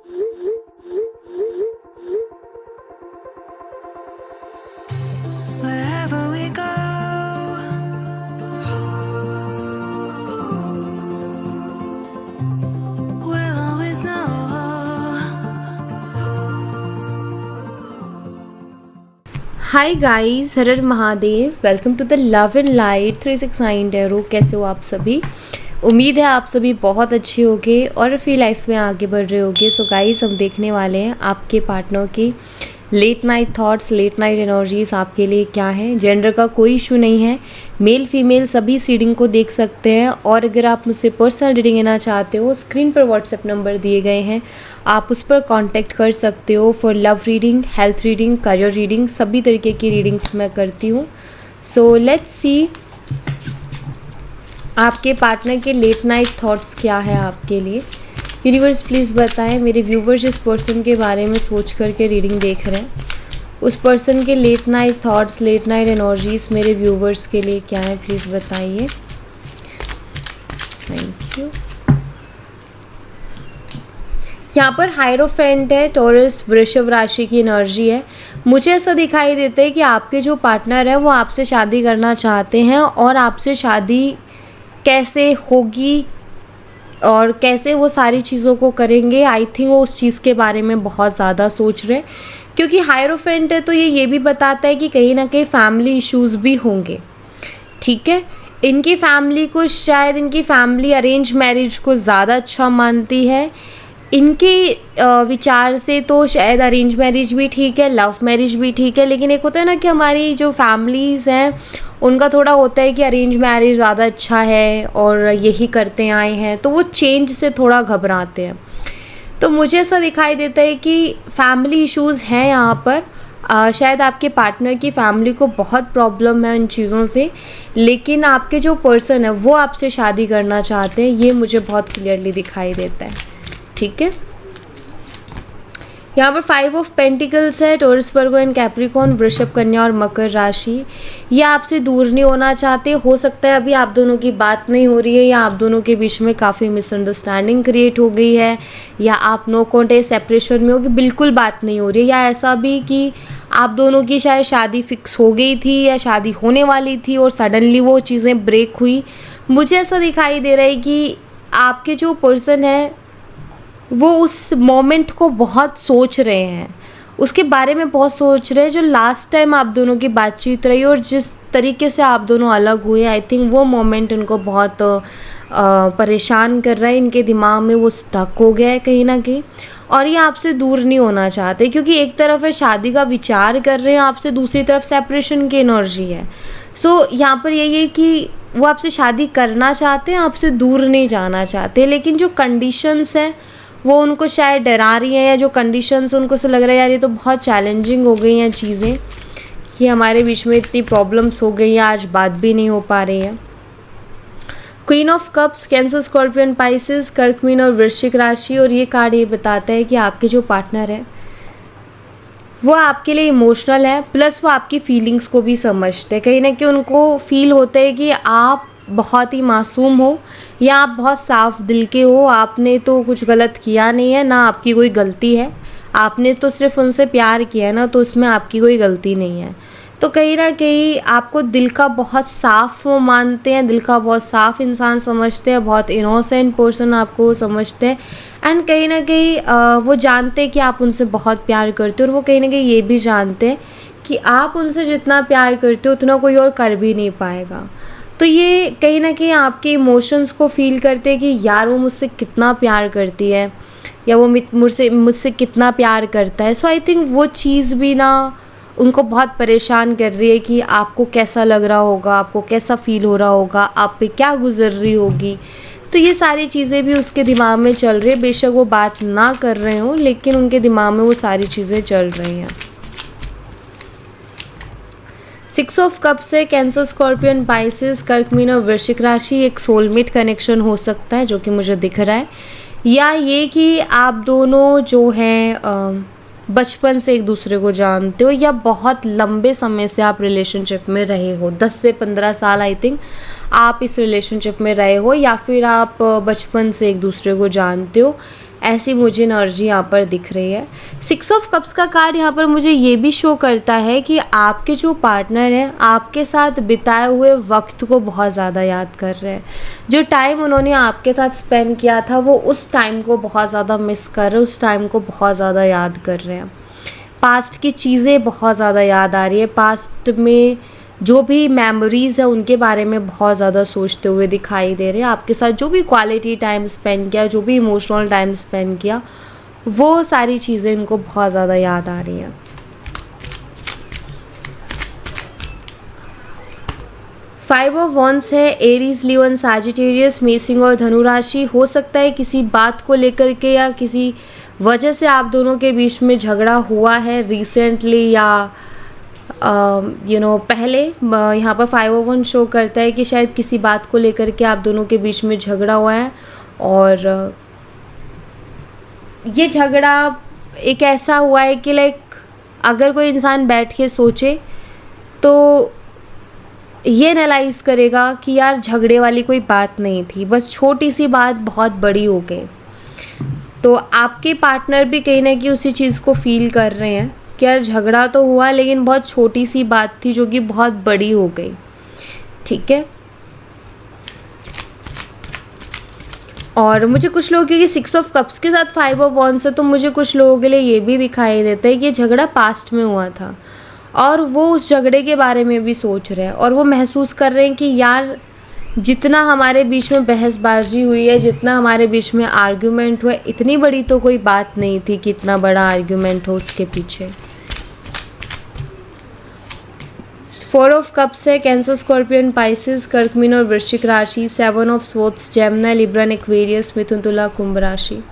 Wherever we go, we'll always know. Hi guys, हर हर Mahadev. Welcome to the love and light 369 tarot. कैसे हो आप सभी? उम्मीद है आप सभी बहुत अच्छे होगे और अपनी लाइफ में आगे बढ़ रहे होगे। सो गाइस, हम देखने वाले हैं आपके पार्टनर की late night thoughts, late night energies आपके लिए क्या है। जेंडर का कोई इशू नहीं है, मेल फीमेल सभी रीडिंग को देख सकते हैं। और अगर आप मुझसे पर्सनल रीडिंग लेना चाहते हो, स्क्रीन पर व्हाट्सएप नंबर दिए गए हैं, आप उस पर कांटेक्ट कर सकते हो for love reading, health reading, career reading, सभी तरीके की रीडिंग्स मैं करती हूँ। सो लेट्स सी आपके पार्टनर के लेट नाइट थॉट्स क्या है आपके लिए। यूनिवर्स प्लीज़ बताएं, मेरे व्यूवर्स जिस पर्सन के बारे में सोच करके रीडिंग देख रहे हैं, उस पर्सन के late night thoughts, late night energies मेरे व्यूवर्स के लिए क्या है, प्लीज़ बताइए। Thank you. यहाँ पर हायरोफेंट है, टॉरस वृषभ राशि की एनर्जी है। मुझे ऐसा दिखाई देता है कि आपके जो पार्टनर है वो आपसे शादी करना चाहते हैं, और आपसे शादी कैसे होगी और कैसे वो सारी चीज़ों को करेंगे, आई थिंक वो उस चीज़ के बारे में बहुत ज़्यादा सोच रहे हैं। क्योंकि हायरोफेंट है तो ये भी बताता है कि कहीं ना कहीं फैमिली इश्यूज़ भी होंगे। ठीक है, इनकी फैमिली को शायद इनकी फैमिली अरेंज मैरिज को ज़्यादा अच्छा मानती है। इनके विचार से तो शायद अरेंज मैरिज भी ठीक है, लव मैरिज भी ठीक है, लेकिन एक होता है ना कि हमारी जो फैमिलीज़ हैं उनका थोड़ा होता है कि अरेंज मैरिज ज़्यादा अच्छा है और यही करते आए हैं, तो वो चेंज से थोड़ा घबराते हैं। तो मुझे ऐसा दिखाई देता है कि फैमिली इश्यूज़ हैं यहाँ पर। शायद आपके पार्टनर की फैमिली को बहुत प्रॉब्लम है इन चीज़ों से, लेकिन आपके जो पर्सन है वो आपसे शादी करना चाहते हैं, ये मुझे बहुत क्लियरली दिखाई देता है। ठीक है, यहाँ पर 5 ऑफ पेंटिकल्स है, टॉरस वर्गो एंड कैप्रिकॉर्न, वृषभ कन्या और मकर राशि। ये आपसे दूर नहीं होना चाहते। हो सकता है अभी आप दोनों की बात नहीं हो रही है, या आप दोनों के बीच में काफ़ी मिसअंडरस्टैंडिंग क्रिएट हो गई है, या आप नो कॉन्टेक्ट सेपरेशन में हो कि बिल्कुल बात नहीं हो रही है, या ऐसा भी कि आप दोनों की शायद शादी फिक्स हो गई थी या शादी होने वाली थी और सडनली वो चीज़ें ब्रेक हुई। मुझे ऐसा दिखाई दे रहा है कि आपके जो पर्सन है वो उस मोमेंट को बहुत सोच रहे हैं, उसके बारे में बहुत सोच रहे हैं। जो लास्ट टाइम आप दोनों की बातचीत रही और जिस तरीके से आप दोनों अलग हुए, आई थिंक वो मोमेंट उनको बहुत परेशान कर रहा है। इनके दिमाग में वो स्टक हो गया है कहीं ना कहीं, और ये आपसे दूर नहीं होना चाहते। क्योंकि एक तरफ है शादी का विचार कर रहे हैं आपसे, दूसरी तरफ सेपरेशन की एनर्जी है। सो यहाँ पर यही है कि वो आपसे शादी करना चाहते हैं, आपसे दूर नहीं जाना चाहते, लेकिन जो कंडीशंस हैं वो उनको शायद डरा रही हैं, या जो कंडीशंस उनको से लग रहा है यार ये तो बहुत चैलेंजिंग हो गई हैं चीज़ें, ये हमारे बीच में इतनी प्रॉब्लम्स हो गई हैं, आज बात भी नहीं हो पा रही है। Queen of cups, cancer, Scorpion, Pisces, कर्क, मीन और वृश्चिक राशि। और ये कार्ड ये बताता है कि आपके जो पार्टनर है वो आपके लिए इमोशनल है, प्लस वो आपकी फीलिंग्स को भी समझते हैं। कहीं ना कहीं उनको फील होता है कि आप बहुत ही मासूम हो, या आप बहुत साफ दिल के हो, आपने तो कुछ गलत किया नहीं है, ना आपकी कोई गलती है, आपने तो सिर्फ उनसे प्यार किया है ना, तो उसमें आपकी कोई गलती नहीं है। तो कहीं ना कहीं आपको दिल का बहुत साफ वो मानते हैं, दिल का बहुत साफ इंसान समझते हैं, बहुत इनोसेंट पर्सन आपको समझते हैं। एंड कहीं ना कहीं वो जानते हैं कि आप उनसे बहुत प्यार करते हो, और वो कहीं ना कहीं ये भी जानते हैं कि आप उनसे जितना प्यार करते हो उतना कोई और कर भी नहीं पाएगा। तो ये कहीं ना कहीं आपके इमोशंस को फील करते हैं कि यार वो मुझसे कितना प्यार करती है, या वो मुझसे कितना प्यार करता है। सो आई थिंक वो चीज़ भी ना उनको बहुत परेशान कर रही है कि आपको कैसा लग रहा होगा, आपको कैसा फील हो रहा होगा, आप पे क्या गुजर रही होगी। तो ये सारी चीज़ें भी उसके दिमाग में चल रही है। बेशक वो बात ना कर रहे हों, लेकिन उनके दिमाग में वो सारी चीज़ें चल रही हैं। 6 ऑफ कप्स है, कैंसर, स्कॉर्पियन, पाइसेस, कर्क, मीन और वृश्चिक राशि। एक सोलमेट कनेक्शन हो सकता है जो कि मुझे दिख रहा है, या ये कि आप दोनों जो हैं बचपन से एक दूसरे को जानते हो, या बहुत लंबे समय से आप रिलेशनशिप में रहे हो, 10 से 15 साल आई थिंक आप इस रिलेशनशिप में रहे हो या फिर आप बचपन से एक दूसरे को जानते हो, ऐसी मुझे एनर्जी यहाँ पर दिख रही है। 6 ऑफ कप्स का कार्ड यहाँ पर मुझे ये भी शो करता है कि आपके जो पार्टनर हैं आपके साथ बिताए हुए वक्त को बहुत ज़्यादा याद कर रहे हैं। जो टाइम उन्होंने आपके साथ स्पेंड किया था वो उस टाइम को बहुत ज़्यादा मिस कर रहे हैं, उस टाइम को बहुत ज़्यादा याद कर रहे हैं। पास्ट की चीज़ें बहुत ज़्यादा याद आ रही है, पास्ट में जो भी मेमोरीज़ है उनके बारे में बहुत ज़्यादा सोचते हुए दिखाई दे रहे हैं। आपके साथ जो भी क्वालिटी टाइम स्पेंड किया, जो भी इमोशनल टाइम स्पेंड किया, वो सारी चीज़ें इनको बहुत ज़्यादा याद आ रही हैं। 5 ऑफ वॉन्ड्स है, एरीज, लियो, सैजिटेरियस, मेषिंग और धनु राशि। हो सकता है किसी बात को लेकर के या किसी वजह से आप दोनों के बीच में झगड़ा हुआ है रिसेंटली या पहले। यहाँ पर 5 ऑफ वॉन्ड्स शो करता है कि शायद किसी बात को लेकर के आप दोनों के बीच में झगड़ा हुआ है और ये झगड़ा एक ऐसा हुआ है कि अगर कोई इंसान बैठ के सोचे तो ये एनालाइज करेगा कि यार झगड़े वाली कोई बात नहीं थी, बस छोटी सी बात बहुत बड़ी हो गई। तो आपके पार्टनर भी कहीं ना कहीं उसी चीज़ को फील कर रहे हैं कि यार झगड़ा तो हुआ लेकिन बहुत छोटी सी बात थी जो कि बहुत बड़ी हो गई। ठीक है, और मुझे कुछ लोगों क्योंकि 6 ऑफ कप्स के साथ 5 ऑफ वॉन्ड्स है तो मुझे कुछ लोगों के लिए ये भी दिखाई देता है कि ये झगड़ा पास्ट में हुआ था और वो उस झगड़े के बारे में भी सोच रहे हैं और वो महसूस कर रहे हैं कि यार जितना हमारे बीच में बहसबाजी हुई है, जितना हमारे बीच में आर्ग्यूमेंट हुआ, इतनी बड़ी तो कोई बात नहीं थी कि इतना बड़ा आर्ग्यूमेंट हो उसके पीछे। 4 ऑफ कप्स है, कैंसर, स्कॉर्पियन, पाइसेस, कर्क, मीन और वृश्चिक राशि। 7 of swords, Gemini, Libra, Aquarius, मिथुन, तुला, कुंभ राशि।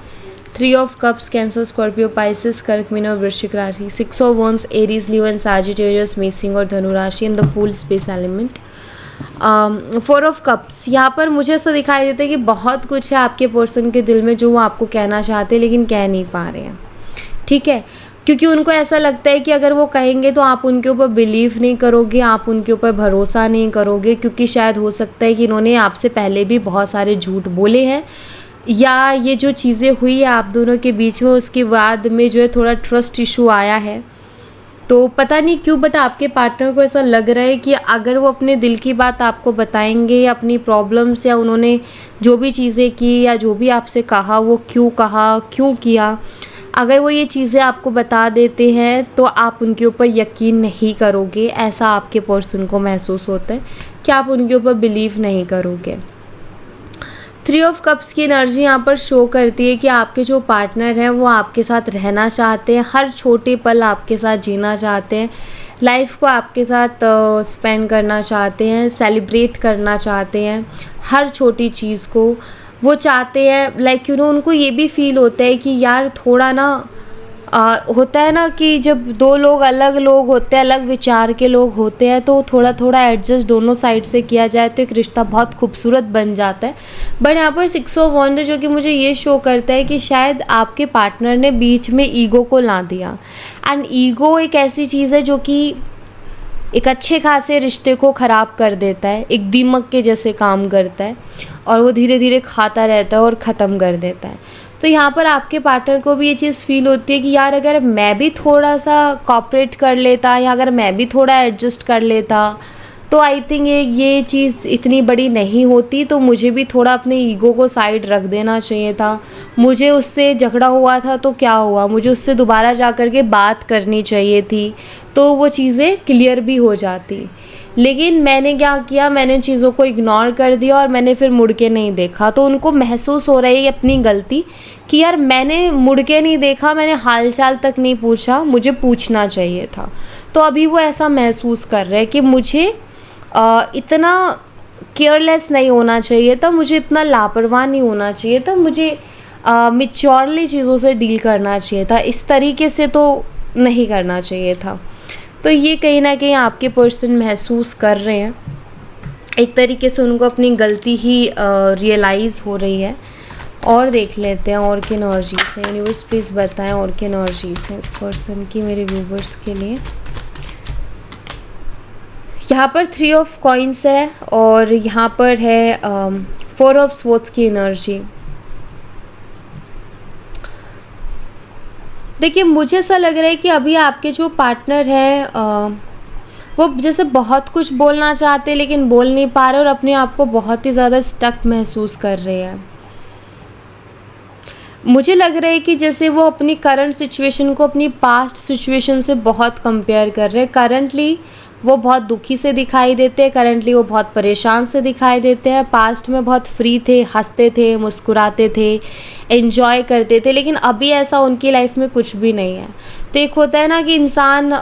3 of cups, Cancer, Scorpio, Pisces, कर्क, मीन और वृश्चिक राशि। 6 of wands, Aries, Leo and Sagittarius, मेषिंग और धनु राशि and the fool, space element. 4 of cups, यहाँ पर मुझे ऐसा दिखाई देता है कि बहुत कुछ है आपके पर्सन के दिल में जो वो आपको कहना चाहते हैं लेकिन कह नहीं पा रहे हैं। ठीक है, क्योंकि उनको ऐसा लगता है कि अगर वो कहेंगे तो आप उनके ऊपर बिलीव नहीं करोगे, आप उनके ऊपर भरोसा नहीं करोगे, क्योंकि शायद हो सकता है कि इन्होंने आपसे पहले भी बहुत सारे झूठ बोले हैं या ये जो चीज़ें हुई है आप दोनों के बीच में उसके बाद में जो है थोड़ा ट्रस्ट इशू आया है। तो पता नहीं क्यों बट आपके पार्टनर को ऐसा लग रहा है कि अगर वो अपने दिल की बात आपको बताएंगे या अपनी प्रॉब्लम्स या उन्होंने जो भी चीज़ें की या जो भी आपसे कहा वो क्यों किया, अगर वो ये चीज़ें आपको बता देते हैं तो आप उनके ऊपर यकीन नहीं करोगे। ऐसा आपके पर्सन को महसूस होता है कि आप उनके ऊपर बिलीव नहीं करोगे। 3 ऑफ कप्स की एनर्जी यहाँ पर शो करती है कि आपके जो पार्टनर हैं वो आपके साथ रहना चाहते हैं, हर छोटे पल आपके साथ जीना चाहते हैं, लाइफ को आपके साथ स्पेंड करना चाहते हैं, सेलिब्रेट करना चाहते हैं, हर छोटी चीज़ को वो चाहते हैं। उनको ये भी फील होता है कि यार थोड़ा ना होता है ना कि जब दो लोग अलग लोग होते हैं, अलग विचार के लोग होते हैं तो थोड़ा थोड़ा एडजस्ट दोनों साइड से किया जाए तो एक रिश्ता बहुत खूबसूरत बन जाता है। बट यहाँ पर 6 ऑफ वॉन्ड जो कि मुझे ये शो करता है कि शायद आपके पार्टनर ने बीच में ईगो को ला दिया। एंड ईगो एक ऐसी चीज़ है जो कि एक अच्छे खासे रिश्ते को ख़राब कर देता है, एक दीमक के जैसे काम करता है और वो धीरे धीरे खाता रहता है और ख़त्म कर देता है। तो यहाँ पर आपके पार्टनर को भी ये चीज़ फील होती है कि यार अगर मैं भी थोड़ा सा कॉपरेट कर लेता या अगर मैं भी थोड़ा एडजस्ट कर लेता तो आई थिंक ये चीज़ इतनी बड़ी नहीं होती। तो मुझे भी थोड़ा अपने ईगो को साइड रख देना चाहिए था। मुझे उससे झगड़ा हुआ था तो क्या हुआ, मुझे उससे दोबारा जा कर के बात करनी चाहिए थी तो वो चीज़ें क्लियर भी हो जाती। लेकिन मैंने क्या किया, मैंने चीज़ों को इग्नोर कर दिया और मैंने फिर मुड़ के नहीं देखा। तो उनको महसूस हो रही है अपनी गलती कि यार मैंने मुड़ के नहीं देखा, मैंने हालचाल तक नहीं पूछा, मुझे पूछना चाहिए था। तो अभी वो ऐसा महसूस कर रहे हैं कि मुझे इतना केयरलेस नहीं होना चाहिए था, मुझे इतना लापरवाह नहीं होना चाहिए था, मुझे मैच्योरली चीज़ों से डील करना चाहिए था, इस तरीके से तो नहीं करना चाहिए था। तो ये कहीं ना कहीं आपके पर्सन महसूस कर रहे हैं, एक तरीके से उनको अपनी गलती ही रियलाइज़ हो रही है। और देख लेते हैं और किन एनर्जीज हैं। यूनिवर्स प्लीज़ बताएं और किन एनर्जीज हैं इस पर्सन की मेरे व्यूवर्स के लिए। यहाँ पर 3 ऑफ कॉइन्स है और यहाँ पर है 4 ऑफ स्वॉर्ड्स की एनर्जी। देखिए मुझे ऐसा लग रहा है कि अभी आपके जो पार्टनर हैं वो जैसे बहुत कुछ बोलना चाहते हैं लेकिन बोल नहीं पा रहे और अपने आप को बहुत ही ज़्यादा स्टक महसूस कर रहे हैं। मुझे लग रहा है कि जैसे वो अपनी करंट सिचुएशन को अपनी पास्ट सिचुएशन से बहुत कंपेयर कर रहे हैं। करंटली वो बहुत दुखी से दिखाई देते हैं, करंटली वो बहुत परेशान से दिखाई देते हैं। पास्ट में बहुत फ्री थे, हंसते थे, मुस्कुराते थे, एंजॉय करते थे, लेकिन अभी ऐसा उनकी लाइफ में कुछ भी नहीं है। तो एक होता है ना कि इंसान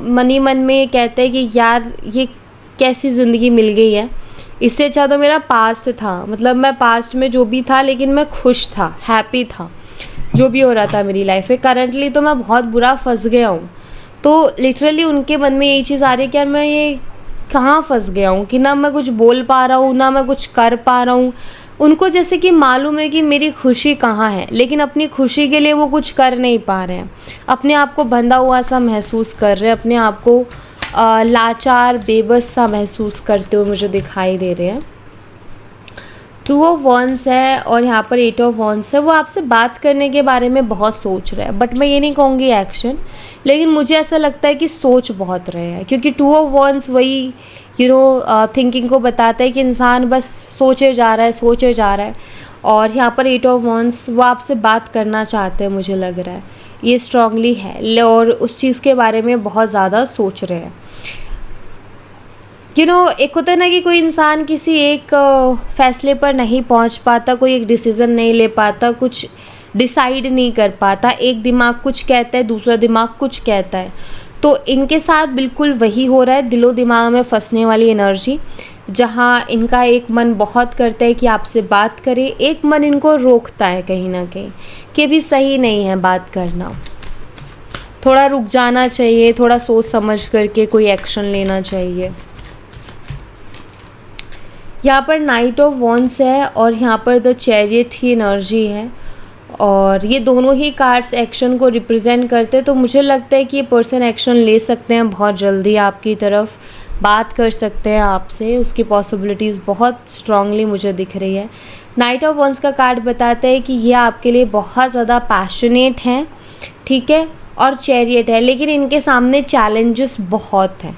मन ही मन में कहता है कि यार ये कैसी ज़िंदगी मिल गई है, इससे अच्छा तो मेरा पास्ट था। मतलब मैं पास्ट में जो भी था लेकिन मैं खुश था, हैप्पी था जो भी हो रहा था मेरी लाइफ में। करंटली तो मैं बहुत बुरा फंस गया हूँ। तो लिटरली उनके मन में यही चीज़ आ रही है कि यार मैं ये कहाँ फंस गया हूँ कि ना मैं कुछ बोल पा रहा हूँ ना मैं कुछ कर पा रहा हूँ। उनको जैसे कि मालूम है कि मेरी खुशी कहाँ है, लेकिन अपनी खुशी के लिए वो कुछ कर नहीं पा रहे हैं। अपने आप को बंधा हुआ सा महसूस कर रहे हैं, अपने आप को लाचार बेबस सा महसूस करते हुए मुझे दिखाई दे रहे हैं। 2 ऑफ वॉन्ड्स है और यहाँ पर 8 ऑफ वॉन्ड्स है। वो आपसे बात करने के बारे में बहुत सोच रहे हैं, बट मैं ये नहीं कहूँगी एक्शन, लेकिन मुझे ऐसा लगता है कि सोच बहुत रहे हैं, क्योंकि 2 ऑफ वॉन्ड्स वही थिंकिंग को बताता है कि इंसान बस सोचे जा रहा है, सोचे जा रहा है। और यहाँ पर 8 ऑफ वॉन्ड्स वो आपसे बात करना चाहते हैं, मुझे लग रहा है ये स्ट्रांगली है और उस चीज़ के बारे में बहुत ज़्यादा सोच रहे हैं। एक होता है ना कि कोई इंसान किसी एक फैसले पर नहीं पहुंच पाता, कोई एक डिसीज़न नहीं ले पाता, कुछ डिसाइड नहीं कर पाता। एक दिमाग कुछ कहता है, दूसरा दिमाग कुछ कहता है। तो इनके साथ बिल्कुल वही हो रहा है, दिलो दिमाग में फंसने वाली एनर्जी, जहां इनका एक मन बहुत करता है कि आपसे बात करे, एक मन इनको रोकता है कहीं ना कहीं कि भी सही नहीं है बात करना, थोड़ा रुक जाना चाहिए, थोड़ा सोच समझ करके कोई एक्शन लेना चाहिए। यहाँ पर नाइट ऑफ वॉन्ड्स है और यहाँ पर द चैरियट की एनर्जी है और ये दोनों ही कार्ड्स एक्शन को रिप्रेजेंट करते हैं। तो मुझे लगता है कि ये पर्सन एक्शन ले सकते हैं बहुत जल्दी, आपकी तरफ बात कर सकते हैं आपसे, उसकी पॉसिबिलिटीज़ बहुत स्ट्रांगली मुझे दिख रही है। नाइट ऑफ वॉन्ड्स का कार्ड बताता है कि ये आपके लिए बहुत ज़्यादा पैशनेट हैं, ठीक है, और चैरियट है, लेकिन इनके सामने चैलेंजेस बहुत हैं,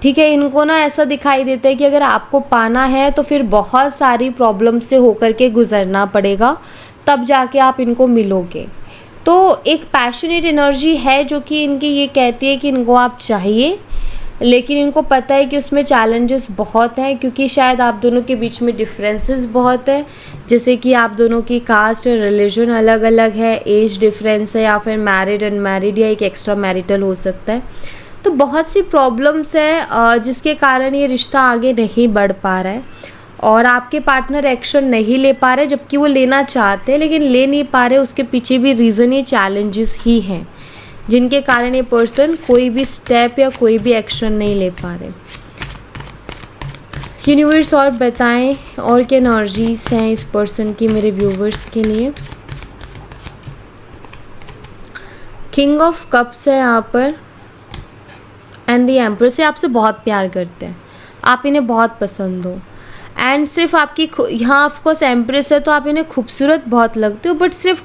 ठीक है। इनको ना ऐसा दिखाई देता है कि अगर आपको पाना है तो फिर बहुत सारी प्रॉब्लम से होकर के गुजरना पड़ेगा, तब जाके आप इनको मिलोगे। तो एक पैशनेट एनर्जी है जो कि इनकी ये कहती है कि इनको आप चाहिए, लेकिन इनको पता है कि उसमें चैलेंजेस बहुत हैं, क्योंकि शायद आप दोनों के बीच में डिफरेंसेस बहुत है, जैसे कि आप दोनों की कास्ट और रिलीजन अलग अलग है, एज डिफरेंस है, या फिर मैरिड अनमैरिड या एक एक्स्ट्रा मैरिटल हो सकता है। तो बहुत सी प्रॉब्लम्स है जिसके कारण ये रिश्ता आगे नहीं बढ़ पा रहा है और आपके पार्टनर एक्शन नहीं ले पा रहे, जबकि वो लेना चाहते हैं लेकिन ले नहीं पा रहे। उसके पीछे भी रीज़न ये चैलेंजेस ही हैं जिनके कारण ये पर्सन कोई भी स्टेप या कोई भी एक्शन नहीं ले पा रहे। यूनिवर्स और बताएं और क्या एनर्जीज हैं इस पर्सन की मेरे व्यूवर्स के लिए। किंग ऑफ कप्स है यहाँ पर एंड द एम्प्रेस। ये आपसे बहुत प्यार करते हैं, आप इन्हें बहुत पसंद हो एंड सिर्फ आपकी यहाँ ऑफकोर्स एम्प्रेस है तो आप इन्हें खूबसूरत बहुत लगते हो, बट सिर्फ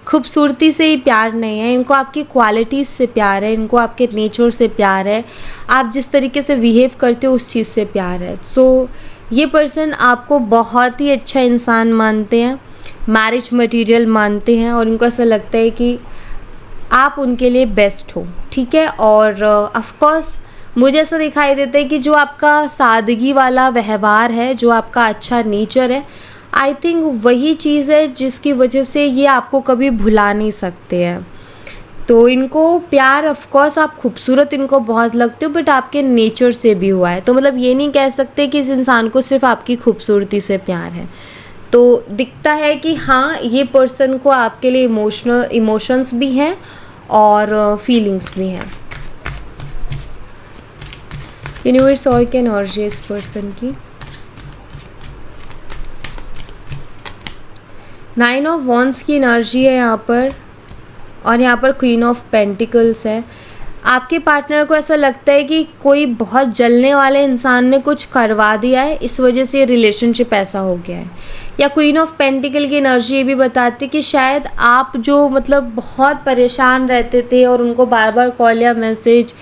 खूबसूरती से ही प्यार नहीं है, इनको आपकी क्वालिटीज़ से प्यार है, इनको आपके नेचर से प्यार है, आप जिस तरीके से बिहेव करते हो उस चीज़ से प्यार है। सो ये पर्सन आपको बहुत ही अच्छा इंसान मानते हैं, मैरिज मटेरियल मानते हैं और उनको ऐसा लगता है कि आप उनके लिए बेस्ट हो, ठीक है। और ऑफकोर्स मुझे ऐसा दिखाई देता है कि जो आपका सादगी वाला व्यवहार है, जो आपका अच्छा नेचर है, आई थिंक वही चीज़ है जिसकी वजह से ये आपको कभी भुला नहीं सकते हैं। तो इनको प्यार ऑफकोर्स आप खूबसूरत इनको बहुत लगते हो, बट आपके नेचर से भी हुआ है। तो मतलब ये नहीं कह सकते कि इस इंसान को सिर्फ आपकी खूबसूरती से प्यार है। तो दिखता है कि हाँ, ये पर्सन को आपके लिए इमोशंस भी हैं और फीलिंग्स भी हैं। यूनिवर्स और क्या एनर्जी इस पर्सन की। 9 ऑफ वॉन्ड्स की एनर्जी है यहाँ पर और यहाँ पर क्वीन ऑफ पेंटिकल्स है। आपके पार्टनर को ऐसा लगता है कि कोई बहुत जलने वाले इंसान ने कुछ करवा दिया है, इस वजह से रिलेशनशिप ऐसा हो गया है। या क्वीन ऑफ पेंटिकल की एनर्जी ये भी बताती है कि शायद आप जो मतलब बहुत परेशान रहते थे और उनको बार बार कॉल या मैसेज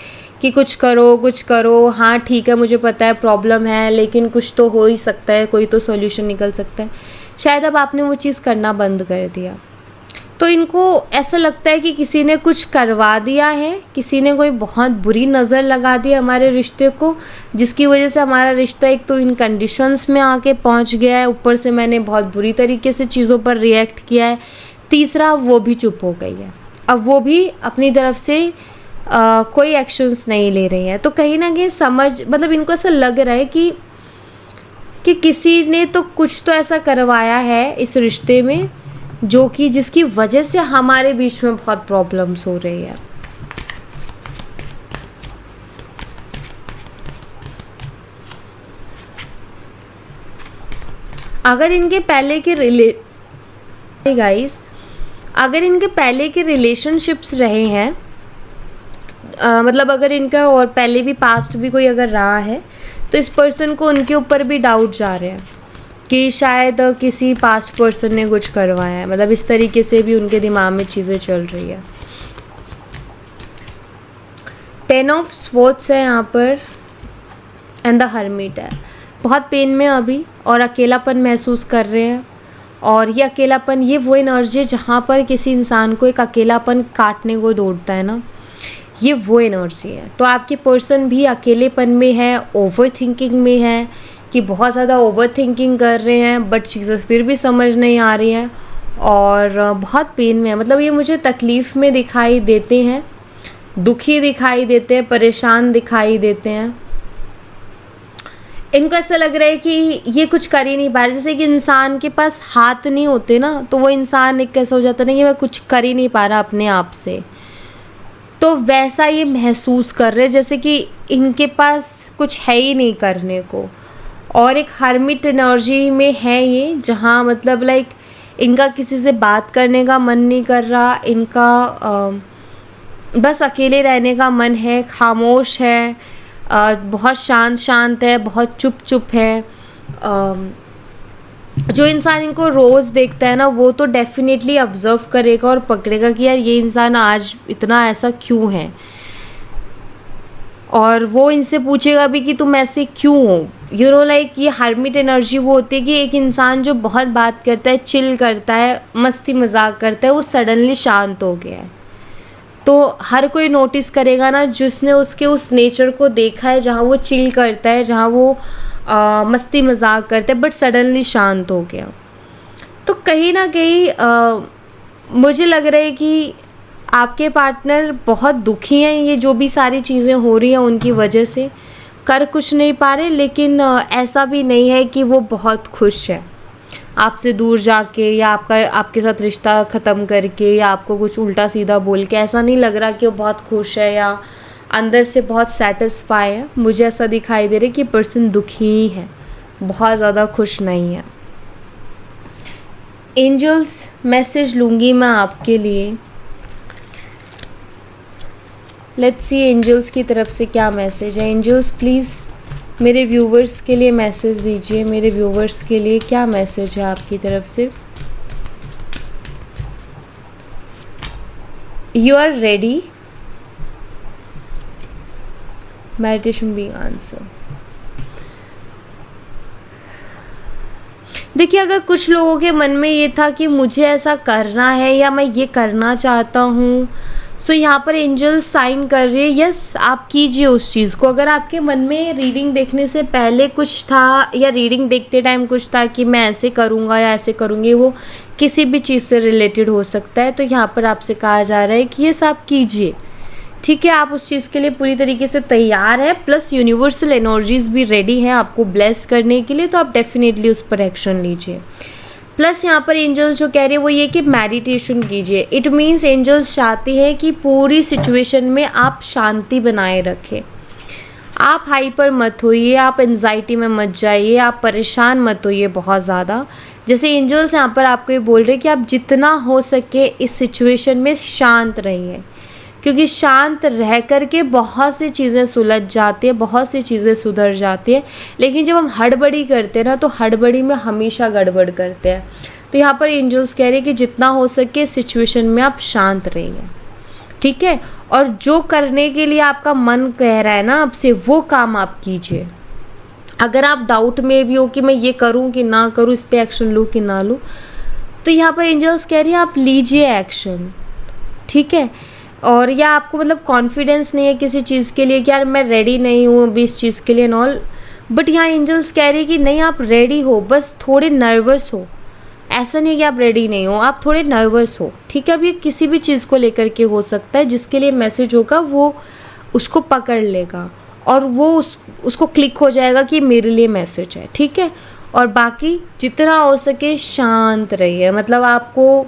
कि कुछ करो, हाँ ठीक है मुझे पता है प्रॉब्लम है लेकिन कुछ तो हो ही सकता है, कोई तो सॉल्यूशन निकल सकता है, शायद अब आपने वो चीज़ करना बंद कर दिया। तो इनको ऐसा लगता है कि किसी ने कुछ करवा दिया है, किसी ने कोई बहुत बुरी नज़र लगा दी हमारे रिश्ते को, जिसकी वजह से हमारा रिश्ता एक तो इन कंडीशंस में आके पहुंच गया है, ऊपर से मैंने बहुत बुरी तरीके से चीज़ों पर रिएक्ट किया है। तीसरा, वो भी चुप हो गई है, अब वो भी अपनी तरफ से कोई एक्शंस नहीं ले रही है। तो कहीं ना कहीं मतलब इनको ऐसा लग रहा है कि किसी ने तो कुछ तो ऐसा करवाया है इस रिश्ते में जो कि जिसकी वजह से हमारे बीच में बहुत प्रॉब्लम्स हो रही है। अगर इनके पहले के रिलेशनशिप्स रहे हैं, मतलब अगर इनका और पहले भी पास्ट भी कोई अगर रहा है, तो इस पर्सन को उनके ऊपर भी डाउट जा रहे हैं कि शायद किसी पास्ट पर्सन ने कुछ करवाया है, मतलब इस तरीके से भी उनके दिमाग में चीज़ें चल रही है। 10 ऑफ स्वॉर्ड्स है यहाँ पर एंड द हर्मिट है। बहुत पेन में अभी और अकेलापन महसूस कर रहे हैं, और ये अकेलापन, ये वो एनर्जी है जहाँ पर किसी इंसान को एक अकेलापन काटने को दौड़ता है ना, ये वो एनर्जी है। तो आपके पर्सन भी अकेलेपन में है, ओवर थिंकिंग में है कि बहुत ज़्यादा ओवर थिंकिंग कर रहे हैं, बट चीज़ें फिर भी समझ नहीं आ रही हैं और बहुत पेन में है। मतलब ये मुझे तकलीफ़ में दिखाई देते हैं, दुखी दिखाई देते हैं, परेशान दिखाई देते हैं। इनको ऐसा लग रहा है कि ये कुछ कर ही नहीं पा रहे, जैसे कि इंसान के पास हाथ नहीं होते ना, तो वो इंसान एक कैसा हो जाता है ना कि मैं कुछ कर ही नहीं पा रहा अपने आप से, तो वैसा ये महसूस कर रहे हैं जैसे कि इनके पास कुछ है ही नहीं करने को। और एक हर्मिट एनर्जी में है ये, जहाँ मतलब लाइक इनका किसी से बात करने का मन नहीं कर रहा, इनका बस अकेले रहने का मन है, खामोश है, बहुत शांत है, बहुत चुप है। जो इंसान इनको रोज़ देखता है ना, वो तो डेफिनेटली ऑब्जर्व करेगा और पकड़ेगा कि यार ये इंसान आज इतना ऐसा क्यों है, और वो इनसे पूछेगा भी कि तुम ऐसे क्यों हो। यू नो लाइक ये हर्मिट एनर्जी वो होती है कि एक इंसान जो बहुत बात करता है, चिल करता है, मस्ती मजाक करता है, वो सडनली शांत हो गया है। तो हर कोई नोटिस करेगा ना जिसने उसके उस नेचर को देखा है, जहाँ वो चिल करता है, जहाँ वो मस्ती मजाक करता है, बट सडनली शांत हो गया। तो कहीं ना कहीं मुझे लग रहा है कि आपके पार्टनर बहुत दुखी हैं, ये जो भी सारी चीज़ें हो रही हैं उनकी वजह से, कर कुछ नहीं पा रहे, लेकिन ऐसा भी नहीं है कि वो बहुत खुश है आपसे दूर जाके, या आपके साथ रिश्ता ख़त्म करके, या आपको कुछ उल्टा सीधा बोल के। ऐसा नहीं लग रहा कि वो बहुत खुश है या अंदर से बहुत सेटिस्फाई है। मुझे ऐसा दिखाई दे रहा है कि पर्सन दुखी ही है, बहुत ज़्यादा खुश नहीं है। एंजल्स मैसेज लूँगी मैं आपके लिए। लेट्स सी एंजल्स की तरफ से क्या मैसेज है। एंजल्स प्लीज़ मेरे व्यूवर्स के लिए मैसेज दीजिए, मेरे व्यूवर्स के लिए क्या मैसेज है आपकी तरफ से। You are ready, meditation being answer. देखिए, अगर कुछ लोगों के मन में ये था कि मुझे ऐसा करना है या मैं ये करना चाहता हूँ, सो यहाँ पर एंजल्स साइन कर रही है, यस आप कीजिए उस चीज़ को। अगर आपके मन में रीडिंग देखने से पहले कुछ था, या रीडिंग देखते टाइम कुछ था कि मैं ऐसे करूँगा या ऐसे करूँगी, वो किसी भी चीज़ से रिलेटेड हो सकता है, तो यहाँ पर आपसे कहा जा रहा है कि यस आप कीजिए, ठीक है, आप उस चीज़ के लिए पूरी तरीके से तैयार है, प्लस यूनिवर्सल एनर्जीज भी रेडी है आपको ब्लेस करने के लिए, तो आप डेफिनेटली उस पर एक्शन लीजिए। प्लस यहाँ पर एंजल्स जो कह रहे हैं वो ये कि मेडिटेशन कीजिए। इट मीन्स एंजल्स चाहते हैं कि पूरी सिचुएशन में आप शांति बनाए रखें, आप हाइपर मत होइए, आप एंजाइटी में मत जाइए, आप परेशान मत होइए बहुत ज़्यादा। जैसे एंजल्स यहाँ पर आपको ये बोल रहे हैं कि आप जितना हो सके इस सिचुएशन में शांत रहिए, क्योंकि शांत रह कर के बहुत सी चीज़ें सुलझ जाती है, बहुत सी चीज़ें सुधर जाती है। लेकिन जब हम हड़बड़ी करते हैं ना, तो हड़बड़ी में हमेशा गड़बड़ करते हैं। तो यहाँ पर एंजल्स कह रहे हैं कि जितना हो सके सिचुएशन में आप शांत रहिए, ठीक है। और जो करने के लिए आपका मन कह रहा है ना आपसे, वो काम आप कीजिए। अगर आप डाउट में भी हो कि मैं ये करूं कि ना करूं, इस पे एक्शन लूं कि ना लूं, तो यहाँ पर एंजल्स कह रही है आप लीजिए एक्शन, ठीक है। और या आपको मतलब कॉन्फिडेंस नहीं है किसी चीज़ के लिए कि यार मैं रेडी नहीं हूँ अभी इस चीज़ के लिए एंड ऑल, बट यहाँ एंजल्स कह रही है कि नहीं, आप रेडी हो, बस थोड़े नर्वस हो। ऐसा नहीं है कि आप रेडी नहीं हो, आप थोड़े नर्वस हो, ठीक है। अब ये किसी भी चीज़ को लेकर के हो सकता है, जिसके लिए मैसेज होगा वो उसको पकड़ लेगा और वो उसको क्लिक हो जाएगा कि मेरे लिए मैसेज है, ठीक है। और बाकी जितना हो सके शांत रहिए, मतलब आपको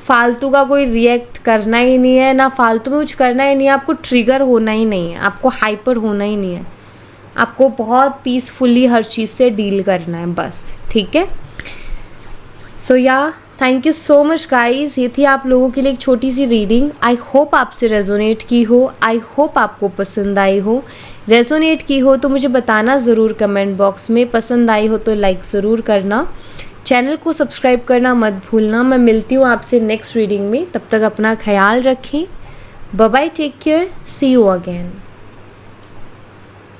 फालतू का कोई रिएक्ट करना ही नहीं है, ना फालतू में कुछ करना ही नहीं है, आपको ट्रिगर होना ही नहीं है, आपको हाइपर होना ही नहीं है, आपको बहुत पीसफुली हर चीज़ से डील करना है बस, ठीक है। सो या thank you so much guys, ये थी आप लोगों के लिए एक छोटी सी रीडिंग। आई होप आपसे रेजोनेट की हो, आई होप आपको पसंद आई हो। रेजोनेट की हो तो मुझे बताना ज़रूर कमेंट बॉक्स में, पसंद आई हो तो लाइक ज़रूर करना, चैनल को सब्सक्राइब करना मत भूलना। मैं मिलती हूँ आपसे नेक्स्ट रीडिंग में, तब तक अपना ख्याल रखें। Bye bye, take care, see you again.